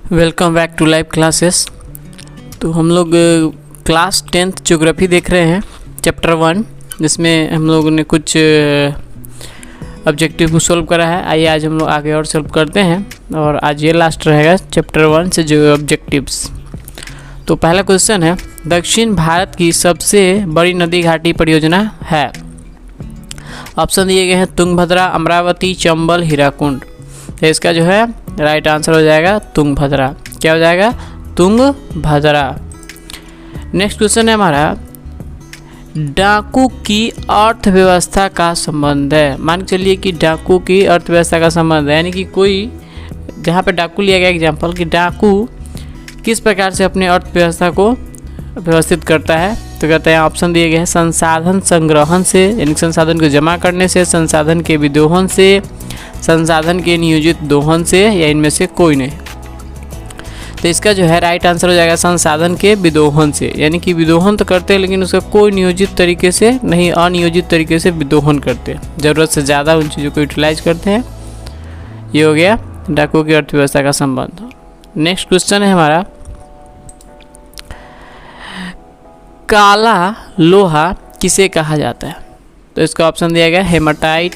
Welcome back to live classes. तो हम लोग क्लास 10th ज्योग्राफी देख रहे हैं, चैप्टर 1, जिसमें हम लोगों ने कुछ ऑब्जेक्टिव को सॉल्व करा है। आइए आज हम लोग आगे और सॉल्व करते हैं, और आज ये लास्ट रहेगा चैप्टर 1 से जो ऑब्जेक्टिव्स। तो पहला क्वेश्चन है, दक्षिण भारत की सबसे बड़ी नदी घाटी परियोजना है। ऑप्शन दिए गए हैं तुंगभद्रा, अमरावती, चंबल, हीराकुंड। तो इसका जो है राइट आंसर हो जाएगा तुंगभद्रा। क्या हो जाएगा? तुंगभद्रा। नेक्स्ट क्वेश्चन है हमारा, डाकू की अर्थव्यवस्था का संबंध है। मान के चलिए कि डाकू की अर्थव्यवस्था का संबंध है, यानी कि कोई जहाँ पे डाकू लिया गया एग्जाम्पल कि डाकू किस प्रकार से अपने अर्थव्यवस्था को व्यवस्थित करता है। तो कहते हैं ऑप्शन दिए गए हैं संसाधन संग्रहण से, यानी संसाधन को जमा करने से, संसाधन के विदोहन से, संसाधन के नियोजित दोहन से, या इनमें से कोई नहीं। तो इसका जो है राइट आंसर हो जाएगा संसाधन के विदोहन से, यानी कि विदोहन तो करते हैं लेकिन उसका कोई नियोजित तरीके से नहीं, अनियोजित तरीके से विदोहन करते हैं, ज़रूरत से ज़्यादा उन चीज़ों को यूटिलाइज करते हैं। ये हो गया डाकू की अर्थव्यवस्था का संबंध। नेक्स्ट क्वेश्चन है हमारा, काला लोहा किसे कहा जाता है। तो इसका ऑप्शन दिया गया हेमाटाइट,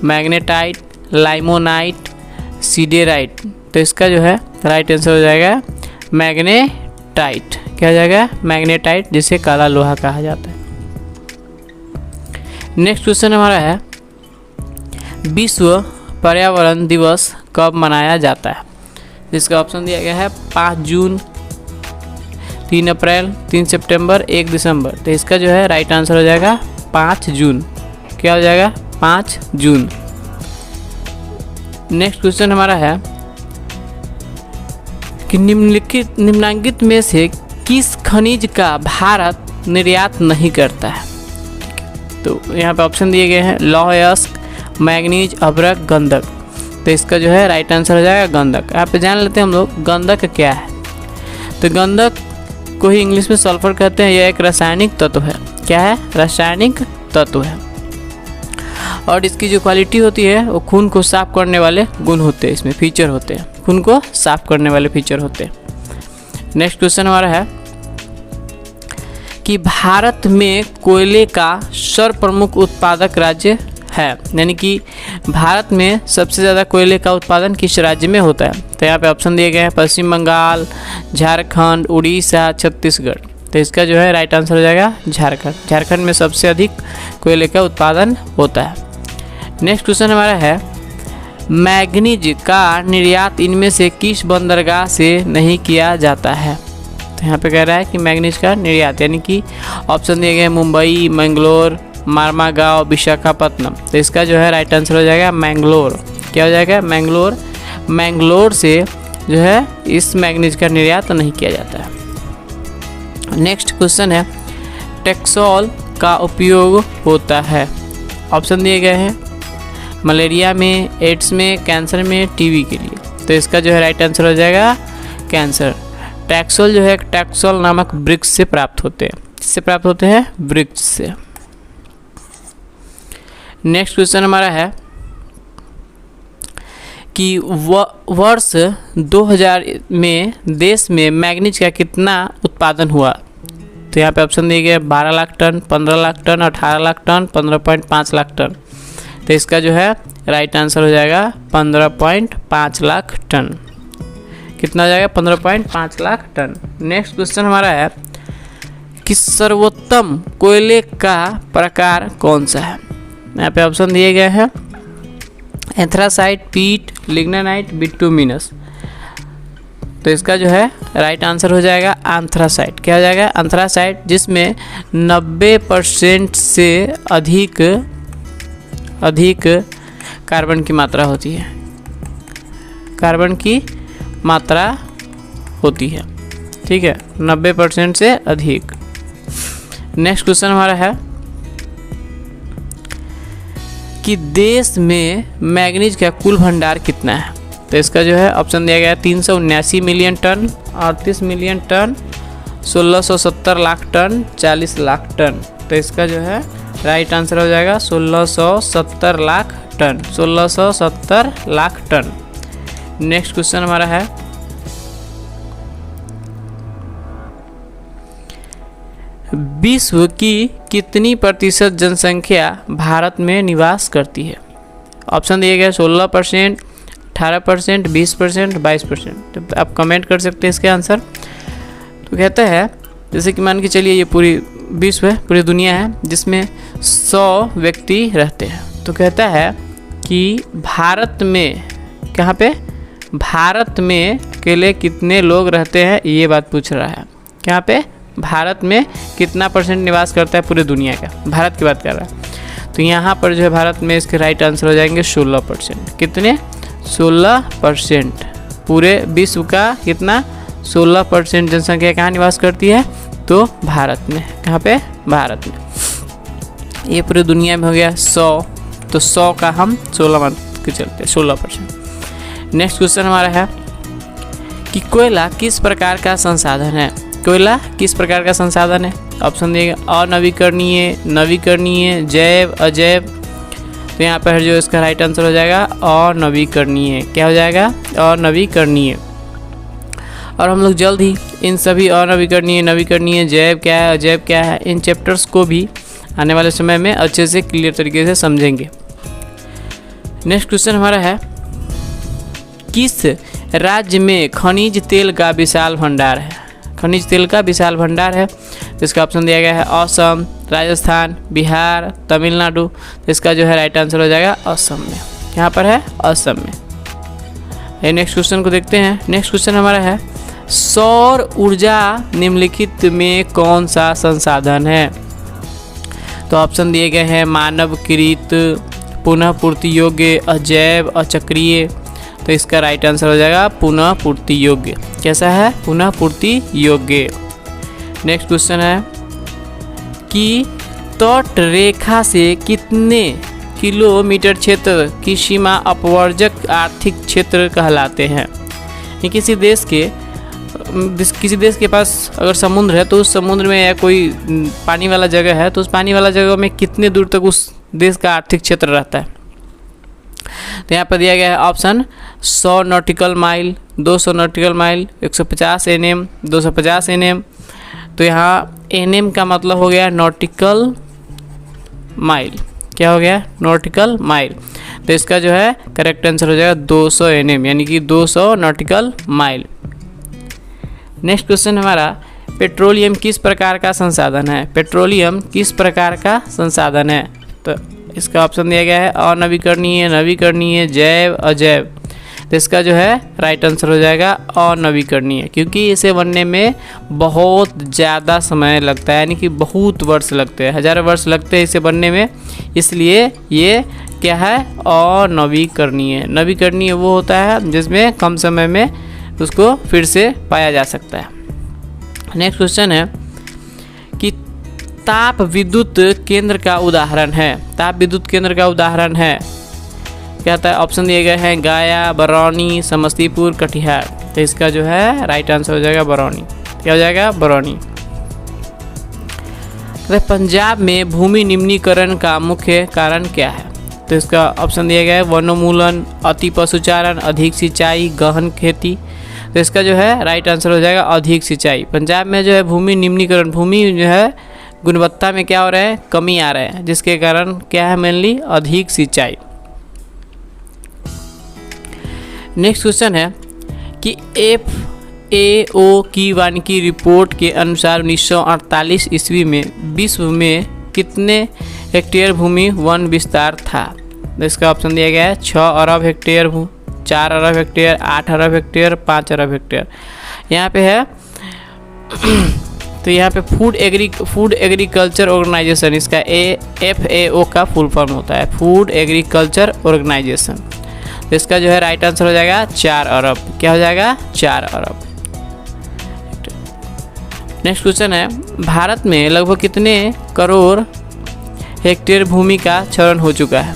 मैग्नेटाइट, लाइमोनाइट, सीडेराइट। तो इसका जो है राइट आंसर हो जाएगा मैग्नेटाइट। क्या हो जाएगा? मैग्नेटाइट, जिसे काला लोहा कहा जाता है। नेक्स्ट क्वेश्चन हमारा है, विश्व पर्यावरण दिवस कब मनाया जाता है। जिसका ऑप्शन दिया गया है 5 जून, 3 अप्रैल, 3 सितंबर, 1 दिसंबर। तो इसका जो है राइट आंसर हो जाएगा 5 जून। क्या हो जाएगा? 5 जून। नेक्स्ट क्वेश्चन हमारा है कि निम्नलिखित में से किस खनिज का भारत निर्यात नहीं करता है। तो यहाँ पे ऑप्शन दिए गए हैं लौह अयस्क, मैग्नीज, अभ्रक, गंधक। तो इसका जो है राइट आंसर हो जाएगा गंधक। यहाँ पे जान लेते हैं हम लोग गंधक क्या है। तो गंधक को ही इंग्लिश में सल्फर कहते हैं। यह एक रासायनिक तत्व है। क्या है? रासायनिक तत्व है, और इसकी जो क्वालिटी होती है वो खून को साफ करने वाले गुण होते हैं, इसमें फीचर होते हैं, खून को साफ करने वाले फीचर होते हैं। नेक्स्ट क्वेश्चन हमारा है कि भारत में कोयले का सर्वप्रमुख उत्पादक राज्य है, यानी कि भारत में सबसे ज़्यादा कोयले का उत्पादन किस राज्य में होता है। तो यहाँ पे ऑप्शन दिए गए हैं पश्चिम बंगाल, झारखंड, उड़ीसा, छत्तीसगढ़। तो इसका जो है राइट आंसर हो जाएगा झारखंड। झारखंड में सबसे अधिक कोयले का उत्पादन होता है। नेक्स्ट क्वेश्चन हमारा है, मैग्नीज का निर्यात इनमें से किस बंदरगाह से नहीं किया जाता है। तो यहाँ पे कह रहा है कि मैग्नीज का निर्यात, यानी कि ऑप्शन दिए गए मुंबई, मैंगलोर, मारमागांव, विशाखापत्तनम। तो इसका जो है राइट आंसर हो जाएगा मैंगलोर। क्या हो जाएगा? मैंगलोर। मैंगलोर से जो है इस मैग्नीज का निर्यात नहीं किया जाता है। नेक्स्ट क्वेश्चन है, टैक्सोल का उपयोग होता है। ऑप्शन दिए गए हैं मलेरिया में, एड्स में, कैंसर में, टीबी के लिए। तो इसका जो है राइट आंसर हो जाएगा कैंसर। टैक्सोल जो है टैक्सोल नामक वृक्ष से प्राप्त होते हैं। किससे प्राप्त होते हैं? वृक्ष से। नेक्स्ट क्वेश्चन हमारा है कि वर्ष 2000 में देश में मैग्नीज का कितना उत्पादन हुआ। तो यहाँ पे ऑप्शन दिए गए 12 lakh ton, 15 lakh ton, 18 lakh ton, 15.5 lakh ton. तो इसका जो है राइट आंसर हो जाएगा 15.5 लाख टन। कितना हो जाएगा? 15.5 लाख टन। नेक्स्ट क्वेश्चन हमारा है कि सर्वोत्तम कोयले का प्रकार कौन सा है। यहाँ पे ऑप्शन दिए गए हैं एंथ्रासाइट, पीट, लिग्नानाइट, बिटुमिनस। तो इसका जो है राइट आंसर हो जाएगा एंथ्रासाइट। क्या हो जाएगा? एंथ्रासाइट, जिसमें 90% से अधिक कार्बन की मात्रा होती है। कार्बन की मात्रा होती है, ठीक है, 90% से अधिक। नेक्स्ट क्वेश्चन हमारा है कि देश में मैग्नीज का कुल भंडार कितना है। तो इसका जो है ऑप्शन दिया गया है 379 million ton, 38 million ton, 1670 lakh ton, 40 lakh ton. तो इसका जो है राइट आंसर हो जाएगा 1670 lakh ton. 1670 lakh ton. Next question हमारा है विश्व की कितनी प्रतिशत जनसंख्या भारत में निवास करती है? ऑप्शन दिए गए 16%, 18%, 20%, 22%। तो आप कमेंट कर सकते हैं इसके आंसर। तो कहता है, जैसे कि मान के चलिए ये पूरी विश्व है, पूरी दुनिया है, जिसमें 100 व्यक्ति रहते हैं। तो कहता है कि भारत में, कहाँ पे, भारत में अकेले कितने लोग रहते हैं, ये बात पूछ रहा है। कहाँ पे, भारत में कितना % निवास करता है पूरी दुनिया का, भारत की बात कर रहा है। तो यहाँ पर जो है भारत में इसके राइट आंसर हो जाएंगे 16%। कितने? 16%। पूरे विश्व का कितना? 16% जनसंख्या कहाँ निवास करती है? तो भारत में। कहाँ पे? भारत में। ये पूरी दुनिया में हो गया 100, तो 100 का हम 16 मान के चलते हैं, 16%। नेक्स्ट क्वेश्चन हमारा है कि कोयला किस प्रकार का संसाधन है? कोयला किस प्रकार का संसाधन है? ऑप्शन दिए गए अनवीकरणीय, नवीकरणीय, जैव, अजैव। तो यहाँ पर जो इसका राइट आंसर हो जाएगा अनवीकरणीय। क्या हो जाएगा? अनवीकरणीय। और हम लोग जल्द ही इन सभी अनवीकरणीय, नवीकरणीय, जैव क्या है, अजैव क्या है, इन चैप्टर्स को भी आने वाले समय में अच्छे से क्लियर तरीके से समझेंगे। नेक्स्ट क्वेश्चन हमारा है, किस राज्य में खनिज तेल का विशाल भंडार है? खनिज तेल का विशाल भंडार है। इसका ऑप्शन दिया गया है असम, राजस्थान, बिहार, तमिलनाडु। तो इसका जो है राइट आंसर हो जाएगा असम में। यहाँ पर है असम में। ये नेक्स्ट क्वेश्चन को देखते हैं। नेक्स्ट क्वेश्चन हमारा है, सौर ऊर्जा निम्नलिखित में कौन सा संसाधन है? तो ऑप्शन दिए गए हैं मानवकृत, पुनः पूर्ति योग्य, अजैव, अचक्रीय। तो इसका राइट आंसर हो जाएगा पुनः पूर्ति योग्य। कैसा है? पुनः पूर्ति योग्य। नेक्स्ट क्वेश्चन है कि तट रेखा से कितने किलोमीटर क्षेत्र की सीमा अपवर्जक आर्थिक क्षेत्र कहलाते हैं? ये किसी देश के पास अगर समुद्र है तो उस समुद्र में या कोई पानी वाला जगह है तो उस पानी वाला जगह में कितने दूर तक उस देश का आर्थिक क्षेत्र रहता है? तो यहाँ पर दिया गया है option 100 nautical mile, 200 nautical mile, 150 NM, 250 NM। तो यहाँ NM का मतलब हो गया नॉटिकल माइल। क्या हो गया? Nautical mile. तो इसका जो है करेक्ट आंसर हो जाएगा 200 NM, यानी कि 200 नॉटिकल माइल। नेक्स्ट क्वेश्चन हमारा, पेट्रोलियम किस प्रकार का संसाधन है? पेट्रोलियम किस प्रकार का संसाधन है? तो इसका ऑप्शन दिया गया है अनवीकरणीय, नवीकरणीय, जैव, अजैव। तो इसका जो है राइट आंसर हो जाएगा अनवीकरणीय, क्योंकि इसे बनने में बहुत ज़्यादा समय लगता है, यानी कि बहुत वर्ष लगते हैं, हज़ारों वर्ष लगते हैं इसे बनने में। इसलिए ये क्या है? अनवीकरणीय। नवीकरणीय वो होता है जिसमें कम समय में उसको फिर से पाया जा सकता है। नेक्स्ट क्वेश्चन है कि ताप विद्युत केंद्र का उदाहरण है। ताप विद्युत केंद्र का उदाहरण है क्या था? ऑप्शन दिए गए हैं गया, बरौनी, समस्तीपुर, कटिहार। तो इसका जो है राइट आंसर हो जाएगा बरौनी। क्या हो जाएगा? बरौनी। तो पंजाब में भूमि निम्नीकरण का मुख्य कारण क्या है? तो इसका ऑप्शन दिया गया है वनोन्मूलन, अति पशुचारण, अधिक सिंचाई, गहन खेती। तो इसका जो है राइट आंसर हो जाएगा अधिक सिंचाई। पंजाब में जो है भूमि निम्नीकरण, भूमि जो है गुणवत्ता में क्या हो रहा है? कमी आ रहा है, जिसके कारण क्या है? मेनली अधिक सिंचाई। नेक्स्ट क्वेश्चन है कि FAO की वानिकी रिपोर्ट के अनुसार 1948 ईस्वी में विश्व में कितने हेक्टेयर भूमि वन विस्तार था? तो इसका ऑप्शन दिया गया है 6 अरब हेक्टेयर, 4 अरब हेक्टेयर, 8 अरब हेक्टेयर, 5 अरब हेक्टेयर। यहाँ पे है तो यहाँ पे फूड एग्रीकल्चर ऑर्गेनाइजेशन, इसका FAO का फुल फॉर्म होता है फूड एग्रीकल्चर ऑर्गेनाइजेशन। तो इसका जो है राइट आंसर हो जाएगा 4 अरब। क्या हो जाएगा? 4 अरब। नेक्स्ट क्वेश्चन है, भारत में लगभग कितने करोड़ हेक्टेयर भूमि का क्षरण हो चुका है?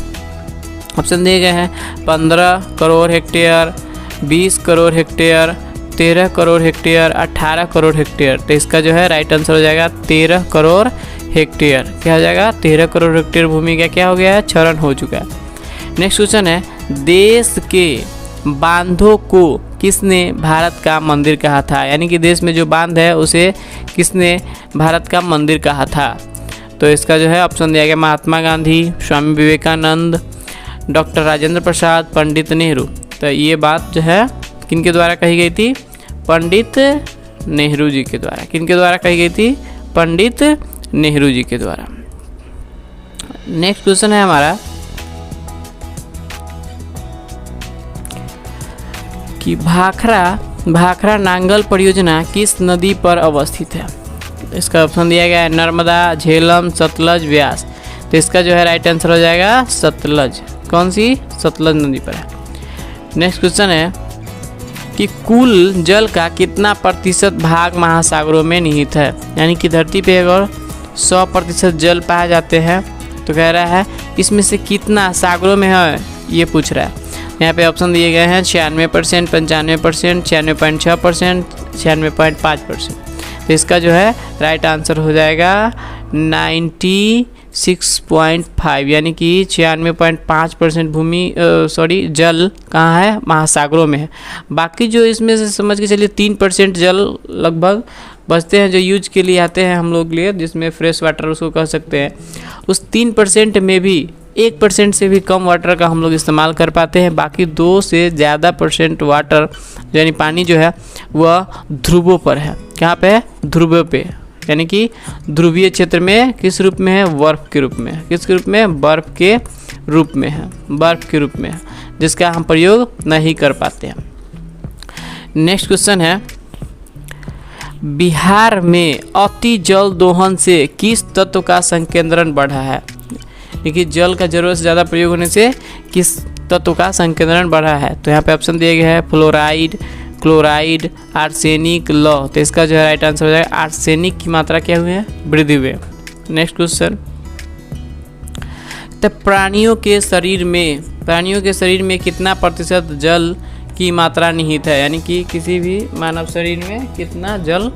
ऑप्शन दिए गए हैं 15 crore hectare, 20 crore hectare, 13 crore hectare, 18 crore hectare. तो इसका जो है राइट आंसर हो जाएगा 13 करोड़ हेक्टेयर। क्या हो जाएगा? 13 करोड़ हेक्टेयर भूमि का क्या हो गया है? क्षरण हो चुका है। नेक्स्ट क्वेश्चन है, देश के बांधों को किसने भारत का मंदिर कहा था, यानी कि देश में जो बांध है उसे किसने भारत का मंदिर कहा था। तो इसका जो है ऑप्शन दिया गया महात्मा गांधी, स्वामी विवेकानंद, डॉक्टर राजेंद्र प्रसाद, पंडित नेहरू। तो ये बात जो है किनके द्वारा कही गई थी, पंडित नेहरू जी के द्वारा। किनके द्वारा कही गई थी, पंडित नेहरू जी के द्वारा। नेक्स्ट क्वेश्चन है हमारा कि भाखरा नांगल परियोजना किस नदी पर अवस्थित है। इसका ऑप्शन दिया गया है नर्मदा, झेलम, सतलज, व्यास। तो इसका जो है राइट आंसर हो जाएगा सतलज। कौन सी, सतलज नदी पर है। नेक्स्ट क्वेश्चन है कि कुल जल का कितना प्रतिशत भाग महासागरों में निहित है, यानी कि धरती पे अगर 100% जल पाए जाते हैं तो कह रहा है इसमें से कितना सागरों में है, ये पूछ रहा है। यहाँ पे ऑप्शन दिए गए हैं 96%, 95%, 96.6%, 96.5%। तो इसका जो है राइट आंसर हो जाएगा 96.5, यानी कि 96.5% जल कहाँ है, महासागरों में है। बाकी जो इसमें से समझ के चलिए 3% जल लगभग बचते हैं जो यूज के लिए आते हैं हम लोग लिए, जिसमें फ्रेश वाटर उसको कह सकते हैं। उस 3% में भी 1% से भी कम वाटर का हम लोग इस्तेमाल कर पाते हैं। बाकी 2 से ज़्यादा % वाटर यानी पानी जो है वह ध्रुवों पर है। कहाँ पे है, ध्रुवों पे, यानी कि ध्रुवीय क्षेत्र में किस रूप में है, बर्फ़ के रूप में। किस रूप में, बर्फ़ के रूप में है, बर्फ़ के रूप में है, जिसका हम प्रयोग नहीं कर पाते हैं। नेक्स्ट क्वेश्चन है बिहार में अति जल दोहन से किस तत्व का संकेंद्रण बढ़ा है। देखिए जल का ज़रूरत से ज़्यादा प्रयोग होने से किस तत्व का संकेंद्रण बढ़ा है। तो यहाँ पे ऑप्शन दिए गए हैं फ्लोराइड, क्लोराइड, आर्सेनिक, लौह। तो इसका जो है राइट आंसर हो जाएगा आर्सेनिक की मात्रा क्या हुई है, वृद्धि हुई। नेक्स्ट क्वेश्चन, तो प्राणियों के शरीर में कितना प्रतिशत जल की मात्रा निहित है, यानी कि किसी भी मानव शरीर में कितना जल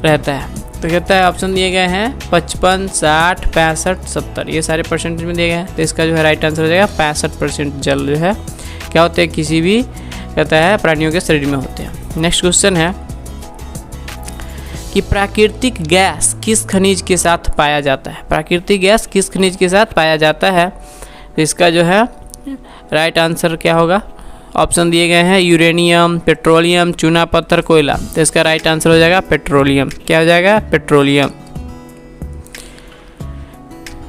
रहता है। तो कहता है ऑप्शन दिए गए हैं 55, 60, 65, 70, ये सारे परसेंटेज में दिए गए हैं। तो इसका जो है राइट आंसर हो जाएगा 65% जल जो है क्या होते हैं, किसी भी कहता है प्राणियों के शरीर में होते हैं। नेक्स्ट क्वेश्चन है कि प्राकृतिक गैस किस खनिज के साथ पाया जाता है। प्राकृतिक गैस किस खनिज के साथ पाया जाता है। तो इसका जो है राइट आंसर क्या होगा, ऑप्शन दिए गए हैं यूरेनियम, पेट्रोलियम, चूना पत्थर, कोयला। तो इसका राइट आंसर हो जाएगा पेट्रोलियम। क्या हो जाएगा, पेट्रोलियम।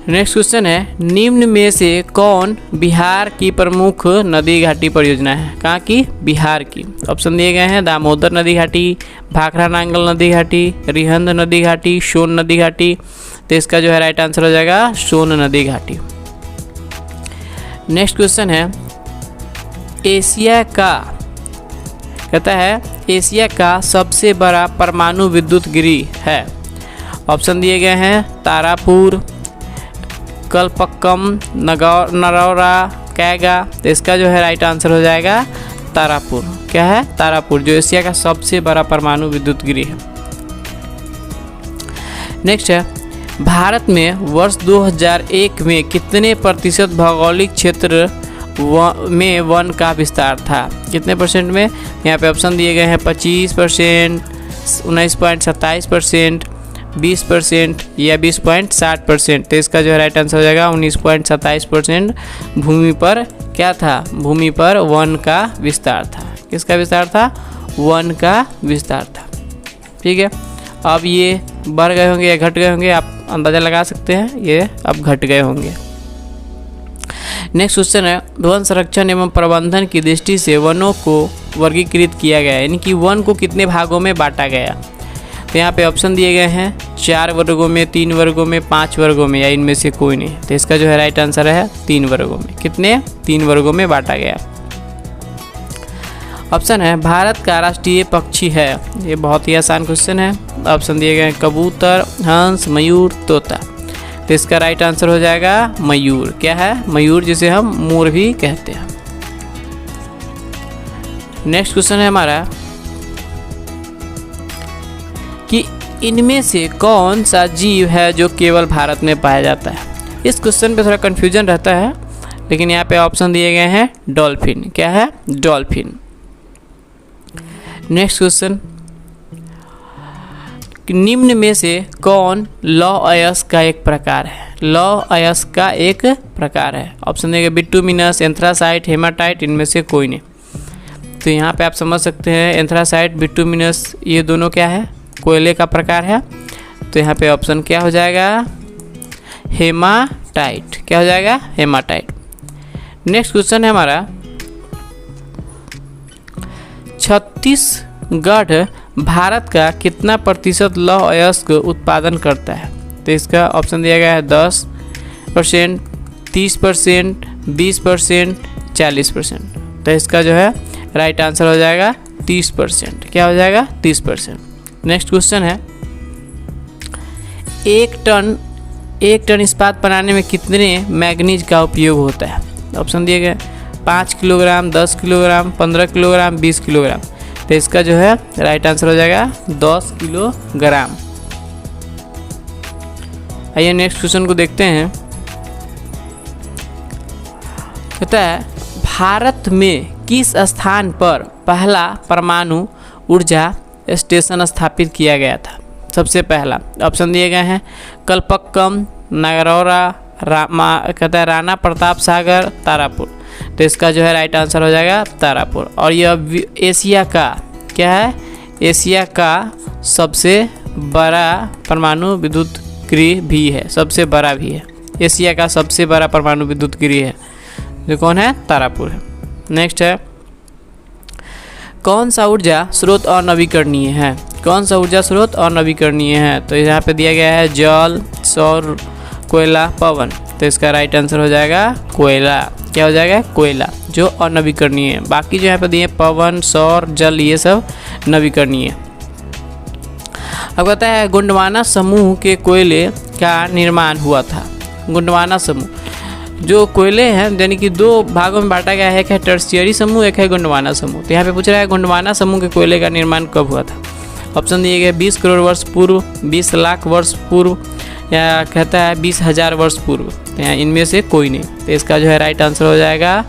नेक्स्ट क्वेश्चन है निम्न में से कौन बिहार की प्रमुख नदी घाटी परियोजना है। कहाँ की, बिहार की। ऑप्शन दिए गए हैं दामोदर नदी घाटी, भाखरा नांगल नदी घाटी, रिहंद नदी घाटी, सोन नदी घाटी। तो इसका जो है राइट आंसर हो जाएगा सोन नदी घाटी। नेक्स्ट क्वेश्चन है एशिया का, कहता है एशिया का सबसे बड़ा परमाणु विद्युत गृह है। ऑप्शन दिए गए हैं तारापुर, कलपक्कम, नरौरा, कैगा। तो इसका जो है राइट आंसर हो जाएगा तारापुर। क्या है, तारापुर, जो एशिया का सबसे बड़ा परमाणु विद्युत गृह है। नेक्स्ट है भारत में वर्ष 2001 में कितने प्रतिशत भौगोलिक क्षेत्र में वन का विस्तार था। कितने परसेंट में, यहाँ पे ऑप्शन दिए गए हैं 25%, 19.27%, 20% या 20.60%। तो इसका जो है राइट आंसर हो जाएगा 19.27% भूमि पर क्या था, भूमि पर वन का विस्तार था। किसका विस्तार था, वन का विस्तार था। ठीक है, अब ये बढ़ गए होंगे या घट गए होंगे, आप अंदाज़ा लगा सकते हैं, ये अब घट गए होंगे। नेक्स्ट क्वेश्चन है वन संरक्षण एवं प्रबंधन की दृष्टि से वनों को वर्गीकृत किया गया, यानी कि वन को कितने भागों में बांटा गया। तो यहाँ पे ऑप्शन दिए गए हैं 4 वर्गों में, 3 वर्गों में, 5 वर्गों में या इनमें से कोई नहीं। तो इसका जो है राइट आंसर है 3 वर्गों में। कितने, 3 वर्गों में बांटा गया। ऑप्शन है भारत का राष्ट्रीय पक्षी है। ये बहुत ही आसान क्वेश्चन है। ऑप्शन दिए गए हैं कबूतर, हंस, मयूर, तोता। तो इसका राइट आंसर हो जाएगा मयूर। क्या है, मयूर, जिसे हम मोर भी कहते हैं। नेक्स्ट क्वेश्चन है हमारा कि इनमें से कौन सा जीव है जो केवल भारत में पाया जाता है। इस क्वेश्चन पे थोड़ा कन्फ्यूजन रहता है, लेकिन यहाँ पे ऑप्शन दिए गए हैं डॉल्फिन। क्या है, डॉल्फिन। नेक्स्ट क्वेश्चन, निम्न में से कौन लौह अयस्क का एक प्रकार है? लौह अयस्क का एक प्रकार है। ऑप्शन देंगे बिटुमिनस, एंथ्रासाइट, हेमाटाइट, इनमें से कोई नहीं। तो यहाँ पे आप समझ सकते हैं एंथ्रासाइट, बिटुमिनस ये दोनों क्या है? कोयले का प्रकार है। तो यहाँ पे ऑप्शन क्या हो जाएगा? हेमाटाइट। क्या हो जाएगा? हेमाटाइट। नेक्स्ट क्वेश्चन है हमारा, छत्तीसगढ़ भारत का कितना प्रतिशत लौह अयस्क उत्पादन करता है? तो इसका ऑप्शन दिया गया है 10%, 30%, 20%, 40%। तो इसका जो है राइट आंसर हो जाएगा 30%। क्या हो जाएगा? 30%। नेक्स्ट क्वेश्चन है, एक टन इस्पात बनाने में कितने मैग्नीज का उपयोग होता है? ऑप्शन दिए गए 5 किलोग्राम, 10 किलोग्राम, 15 किलोग्राम, 20 किलोग्राम। तो इसका जो है राइट आंसर हो जाएगा 10 किलोग्राम। आइए नेक्स्ट क्वेश्चन को देखते हैं। कहता है भारत में किस स्थान पर पहला परमाणु ऊर्जा स्टेशन स्थापित किया गया था? सबसे पहला ऑप्शन दिए गए हैं कलपक्कम, नगरौरा, कहता है राणा प्रताप सागर, तारापुर। तो इसका जो है राइट आंसर हो जाएगा तारापुर। और यह एशिया का क्या है? एशिया का सबसे बड़ा परमाणु विद्युत गृह भी है, सबसे बड़ा भी है। एशिया का सबसे बड़ा परमाणु विद्युत गृह है जो कौन है? तारापुर है। नेक्स्ट है, कौन सा ऊर्जा स्रोत अनवीकरणीय है? कौन सा ऊर्जा स्रोत अनवीकरणीय है? तो यहाँ पे दिया गया है जल, सौर, कोयला, पवन। तो इसका राइट आंसर हो जाएगा कोयला। क्या हो जाएगा? कोयला, जो अनवीकरणीय है। बाकी जो यहाँ पे दिए पवन, सौर, जल, ये सब नवीकरणीय है। अब कहता है गोंडवाना समूह के कोयले का निर्माण हुआ था। गोंडवाना समूह जो कोयले हैं यानी कि दो भागों में बांटा गया है, एक है टर्शियरी समूह, एक है गोंडवाना समूह। तो यहाँ पे पूछ रहा है गोंडवाना समूह के कोयले का निर्माण कब हुआ था? ऑप्शन दिए गए 20 करोड़ वर्ष पूर्व, 20 लाख वर्ष पूर्व, या कहता है 20,000 वर्ष पूर्व। तो यहाँ इनमें से कोई नहीं। तो इसका जो है राइट आंसर हो जाएगा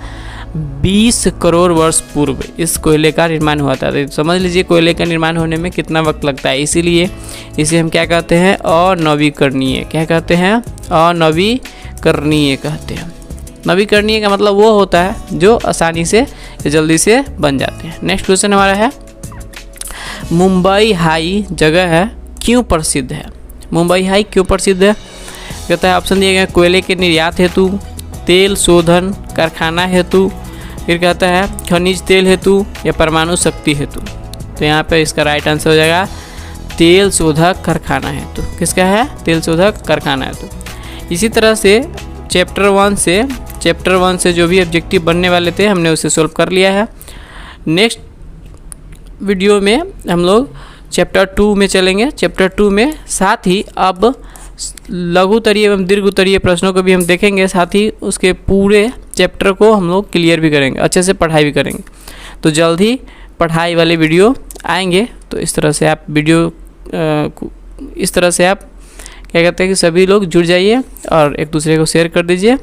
20 करोड़ वर्ष पूर्व इस कोयले का निर्माण हुआ था। तो समझ लीजिए कोयले का निर्माण होने में कितना वक्त लगता है। इसीलिए इसे हम क्या कहते हैं? अनवीकरणीय। क्या कहते हैं? अनवीकरणीय कहते हैं। नवीकरणीय का मतलब वो होता है जो आसानी से या जल्दी से बन जाते हैं। नेक्स्ट क्वेश्चन हमारा है, मुंबई हाई जगह है क्यों प्रसिद्ध है? मुंबई हाई क्यों प्रसिद्ध है? कहता है ऑप्शन दिए गए कोयले के निर्यात हेतु, तेल शोधन कारखाना हेतु, फिर कहता है खनिज तेल हेतु, या परमाणु शक्ति हेतु। तो यहाँ पे इसका राइट आंसर हो जाएगा तेल शोधक कारखाना हेतु। किसका है? तेल शोधक कारखाना हेतु। इसी तरह से चैप्टर वन से जो भी ऑब्जेक्टिव बनने वाले थे हमने उसे सोल्व कर लिया है। नेक्स्ट वीडियो में हम लोग चैप्टर 2 में चलेंगे। चैप्टर 2 में साथ ही अब लघु उत्तरीय एवं दीर्घ उत्तरीय प्रश्नों को भी हम देखेंगे, साथ ही उसके पूरे चैप्टर को हम लोग क्लियर भी करेंगे, अच्छे से पढ़ाई भी करेंगे। तो जल्द ही पढ़ाई वाले वीडियो आएंगे। तो इस तरह से आप क्या कहते हैं कि सभी लोग जुड़ जाइए और एक दूसरे को शेयर कर दीजिए।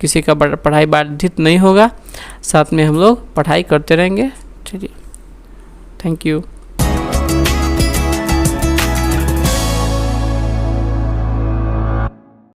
किसी का पढ़ाई बाधित नहीं होगा, साथ में हम लोग पढ़ाई करते रहेंगे। चलिए, थैंक यू।